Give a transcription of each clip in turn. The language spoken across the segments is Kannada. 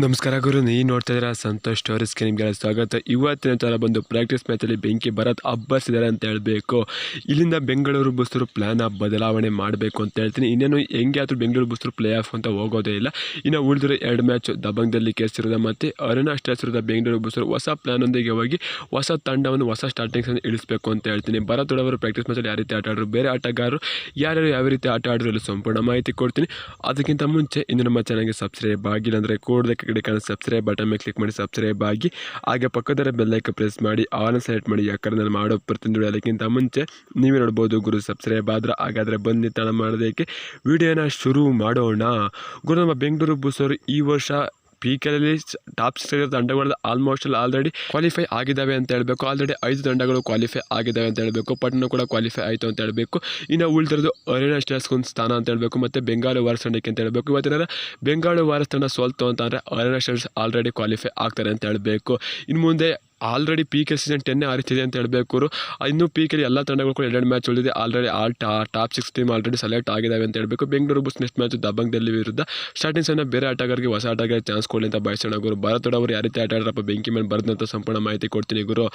ನಮಸ್ಕಾರ ಗುರು, ನೀವು ನೋಡ್ತಾ ಇದ್ದೀರಾ ಸಂತೋಷ್ ಸ್ಟೋರೀಸ್ಗೆ ನಿಮಗೆ ಸ್ವಾಗತ. ಇವತ್ತಿನ ಥರ ಬಂದು ಪ್ರಾಕ್ಟೀಸ್ ಮ್ಯಾಚಲ್ಲಿ ಬೆಂಕಿ ಭರತ್ ಅಬ್ಬರಿಸಿದ್ದಾರೆ ಅಂತ ಹೇಳಬೇಕು. ಇಲ್ಲಿಂದ ಬೆಂಗಳೂರು ಬುಸ್ತರು ಪ್ಲ್ಯಾನ್ ಬದಲಾವಣೆ ಮಾಡಬೇಕು ಅಂತ ಹೇಳ್ತೀನಿ. ಇನ್ನೇನು ಹೆಂಗೆ ಆದರೂ ಬೆಂಗಳೂರು ಬುಸ್ತರು ಪ್ಲೇ ಆಫ್ ಅಂತ ಹೋಗೋದೇ ಇಲ್ಲ. ಇನ್ನು ಉಳಿದಿರೋ 2 ಮ್ಯಾಚ್ ದಬಂಗದಲ್ಲಿ ಕೇಳಿಸಿರೋದು ಮತ್ತು ಅರುಣಾ ಸ್ಟಾರ್ಸಿರೋದ ಬೆಂಗಳೂರು ಬುಸ್ತರು ಹೊಸ ಪ್ಲ್ಯಾನೊಂದಿಗೆ ಹೋಗಿ ಹೊಸ ತಂಡವನ್ನು ಹೊಸ ಸ್ಟಾರ್ಟಿಂಗ್ಸನ್ನು ಇಳಿಸಬೇಕು ಅಂತ ಹೇಳ್ತೀನಿ. ಭರತ್ ಅವರು ಪ್ರಾಕ್ಟೀಸ್ ಮ್ಯಾಚಲ್ಲಿ ಯಾವ ರೀತಿ ಆಟ ಆಡಿದ್ರು, ಬೇರೆ ಆಟಗಾರರು ಯಾರ್ಯಾರು ಯಾವ ರೀತಿ ಆಟ ಆಡಿದ್ರು ಎಲ್ಲ ಸಂಪೂರ್ಣ ಮಾಹಿತಿ ಕೊಡ್ತೀನಿ. ಅದಕ್ಕಿಂತ ಮುಂಚೆ ಇನ್ನು ನಮ್ಮ ಚಾನಲ್ಗೆ ಸಬ್ಸ್ಕ್ರೈಬ್ ಆಗಿಲ್ಲ ಅಂದರೆ ಕೂಡಲೇ ಕಡೆ ಕಾಣೋ ಸಬ್ಸ್ಕ್ರೈಬ್ ಬಟನ್ ಮೇಲೆ ಕ್ಲಿಕ್ ಮಾಡಿ ಸಬ್ಸ್ಕ್ರೈಬ್ ಆಗಿ, ಹಾಗೆ ಪಕ್ಕದ ಬೆಲ್ಲೈಕ ಪ್ರೆಸ್ ಮಾಡಿ ಆಲ್ ಸೆಲೆಕ್ಟ್ ಮಾಡಿ. ಯಾಕಂದರೆ ನಾನು ಮಾಡೋ ಪ್ರತಿಯೊಂದು ಅದಕ್ಕಿಂತ ಮುಂಚೆ ನೀವೇ ನೋಡ್ಬೋದು ಗುರು ಸಬ್ಸ್ಕ್ರೈಬ್ ಆದ್ರೆ. ಹಾಗಾದರೆ ಬನ್ನಿ ತಡ ಮಾಡೋದಕ್ಕೆ ವಿಡಿಯೋನ ಶುರು ಮಾಡೋಣ. ಗುರು, ನಮ್ಮ ಬೆಂಗಳೂರು ಬುಸ್ತರು ಈ ವರ್ಷ PKಯಲ್ಲಿ ಟಾಪ್ 6 ತಂಡಗಳು ಆಲ್ಮೋಸ್ಟ್ ಆಲ್ರೆಡಿ ಕ್ವಾಲಿಫೈ ಆಗಿದ್ದಾವೆ ಅಂತ ಹೇಳಬೇಕು. ಆಲ್ರೆಡಿ 5 ತಂಡಗಳು ಕ್ವಾಲಿಫೈ ಆಗಿದ್ದಾವೆ ಅಂತ ಹೇಳಬೇಕು. ಪಟ್ನ ಕೂಡ ಕ್ವಾಲಿಫೈ ಆಯಿತು ಅಂತ ಹೇಳಬೇಕು. ಇನ್ನು ಉಳಿದಿರೋದು ಅರುಣಾ ಸ್ಟಾರ್ಸ್ಗೊಂದು ಸ್ಥಾನ ಅಂತ ಹೇಳಬೇಕು, ಮತ್ತು ಬೆಂಗಾಳು ವಾರಿಸ್ ತಂಡಕ್ಕೆ ಅಂತ ಹೇಳಬೇಕು. ಇವತ್ತಿನ ಬೆಂಗಾಳು ವಾರಿಸ್ ತಂಡ ಸೋಲ್ತು ಅಂತಂದರೆ ಅರುಣಾ ಸ್ಟಾರ್ಸ್ ಆಲ್ರೆಡಿ ಕ್ವಾಲಿಫೈ ಆಗ್ತಾರೆ ಅಂತ ಹೇಳಬೇಕು. ಇನ್ನು ಮುಂದೆ ಆಲ್ರೆಡಿ PK ಸೀಸನ್ 10 ಆರಿತಿದೆ ಅಂತ ಹೇಳಬೇಕು. ಇನ್ನು PKಲಿ ಎಲ್ಲ ತಂಡಗಳು ಕೂಡ 2 ಮ್ಯಾಚ್ ಉಳಿದಿದೆ. Already top 6 team already select ಆಗಿದ್ದಾವೆ ಅಂತ ಹೇಳಬೇಕು. ಬೆಂಗಳೂರು ಬುಲ್ಸ್ ನೆಕ್ಸ್ಟ್ ಮ್ಯಾಚ್ ದಬಂಗದಲ್ಲಿ ವಿರುದ್ಧ ಸ್ಟಾರ್ಟಿಂಗ್ಸನ್ನು ಬೇರೆ ಆಟಗಾರರಿಗೆ ಹೊಸ ಆಟಗಾರರಿಗೆ ಚಾನ್ಸ್ ಕೊಡಲಿ ಅಂತ ಬಯಸೋಣ ಗುರು. ಭರತ್ ಅವರು ಯಾವ ರೀತಿ ಆಟ ಆಡ್ರಪ್ಪ ಬೆಂಕಿ ಮೇಲೆ ಬರೆದಂಥ ಸಂಪೂರ್ಣ ಮಾಹಿತಿ ಕೊಡ್ತೀನಿ ಗುರು.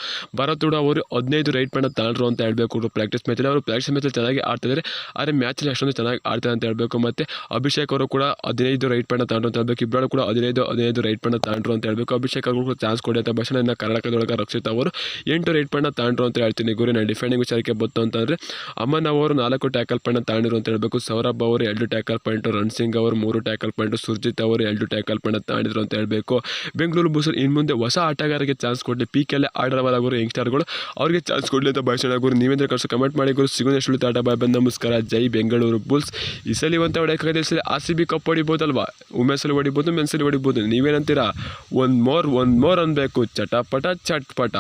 ಭರತ್ ಅವರು 15 ರೈಟ್ ಪಾಯಿಂಟ್ ತಾಂಡ್ರು ಅಂತ ಹೇಳಬೇಕು. ಪ್ರಾಕ್ಟೀಸ್ ಮ್ಯಾಚಲ್ಲಿ ಅವರು ಪ್ರಾಕ್ಟೀಸ್ ಮ್ಯಾಚಲ್ಲಿ ಚೆನ್ನಾಗಿ ಆಡ್ತಿದ್ದಾರೆ, ಆದರೆ ಮ್ಯಾಚಲ್ಲಿ ಅಷ್ಟೊಂದು ಚೆನ್ನಾಗಿ ಆಡ್ತಾರೆ ಅಂತ ಹೇಳಬೇಕು. ಮತ್ತು ಅಭಿಷೇಕ್ ಅವರು ಕೂಡ 15 ರೈಟ್ ಪಾಯಿಂಟ್ ತಾಂಡ್ರು ಅಂತ ಹೇಳಬೇಕು. ಇಬ್ಬರು ಕೂಡ 15 ರೈಟ್ ಪಾಯಿಂಟ್ ತಾಂಡ್ರು ಅಂತ ಹೇಳಬೇಕು. ಅಭಿಷೇಕ್ ಅವರು ಕೂಡ ಚಾನ್ಸ್ ಕೊಡಿ ಅಂತ ಬಯಸೋಣ. ಇನ್ನು ಕರ್ನಾಟಕದೊಳಗೆ ರಕ್ಷಿತ್ ಅವರು 8 ರೈಟ್ ಪಾಯಿಂಟ್ ತಾಂಡ್ರು ಅಂತ ಹೇಳ್ತೀನಿ ಗುರು. ನಾನು ಡಿಫೆಂಡಿಂಗ್ ವಿಚಾರಕ್ಕೆ ಬಂತು ಅಂತಂದರೆ ಅಮನ್ ಅವರು 4 ಟ್ಯಾಕಲ್ ಪಾಯಿಂಟ್ ತಾಂಡಿರು ಅಂತ ಹೇಳಬೇಕು. ಸೌರಭ್ ಅವರು 2 ಟ್ಯಾಕಲ್ ಪಾಯಿಂಟ್, ರಣ್ ಸಿಂಗ್ ಅವರು 3 ಟ್ಯಾಕಲ್ ಪಾಯಿಂಟ್, ಸುರ್ಜಿತ್ ಅವರು 2 ಟ್ಯಾಕಲ್ ಪಾಯಿಂಟ್ ತಾಂಡಿದ್ರು ಅಂತ ಹೇಳಬೇಕು. ಬೆಂಗಳೂರು ಬುಲ್ಸ್ ಇನ್ನು ಮುಂದೆ ಹೊಸ ಆಟಗಾರರಿಗೆ ಚಾನ್ಸ್ ಕೊಡಲಿ. PKಲ್ಲೇ ಆಡರವಲ್ಲ ಗುರು ಯಂಗ್ಸ್ಟರ್ಗಳು, ಅವ್ರಿಗೆ ಚಾನ್ಸ್ ಕೊಡಲಿ ಅಂತ ಬಯಸೋಣ ಗುರು. ನೀವೇಂದ್ರೆ ಕಳ್ಸೋ ಕಮೆಂಟ್ ಮಾಡಿ ಗುರು. ಸಿಗೋದು ಎಷ್ಟು ಆಟ ಬಾಯ್ ಬಂದು ನಮಸ್ಕಾರ. ಜೈ ಬೆಂಗಳೂರು ಬುಲ್ಸ್. ಈ ಸಲ ಅಂತ ಹೊಡೆಯೋಕ್ಕಾಗದೆ, ಈ ಸಲ RCB ಕಪ್ ಹೊಡಿಬೋದಲ್ವಾ, ವುಮೆನ್ಸಲ್ಲಿ ಹೊಡಿಬೋದು, ಮೆನ್ಸಲ್ಲಿ ಹೊಡಿಬೋದು. ನೀವೇನಂತೀರಾ? ಒಂದು ಮೋರ್ ಅನ್ಬೇಕು. ಚಟಪಟ ಚಟ್ಪಟ.